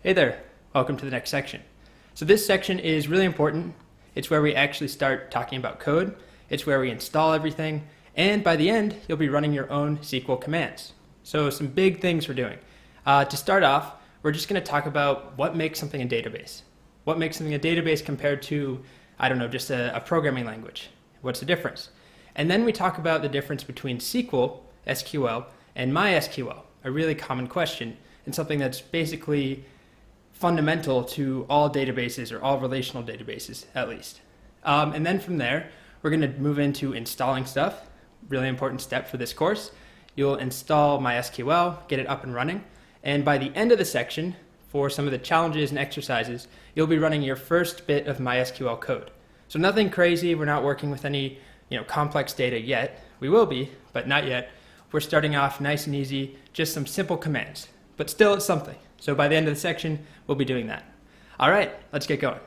Hey there, welcome to the next section. So this section is really important. It's where we actually start talking about code. It's where we install everything. And by the end, you'll be running your own SQL commands. So some big things we're doing. To start off, we're just going to talk about what makes something a database. What makes something a database compared to, I don't know, just a programming language. What's the difference? And then we talk about the difference between SQL, and MySql, a really common question, and something that's basically fundamental to all databases, or all relational databases at least. And then from there, we're going to move into installing stuff. Really important step for this course. You'll install MySql, get it up and running, and by the end of the section, for some of the challenges and exercises, you'll be running your first bit of MySql code. So nothing crazy. We're not working with any complex data yet. We will be, but not yet. We're starting off nice and easy, just some simple commands, but still it's something. So by the end of the section, we'll be doing that. All right, let's get going.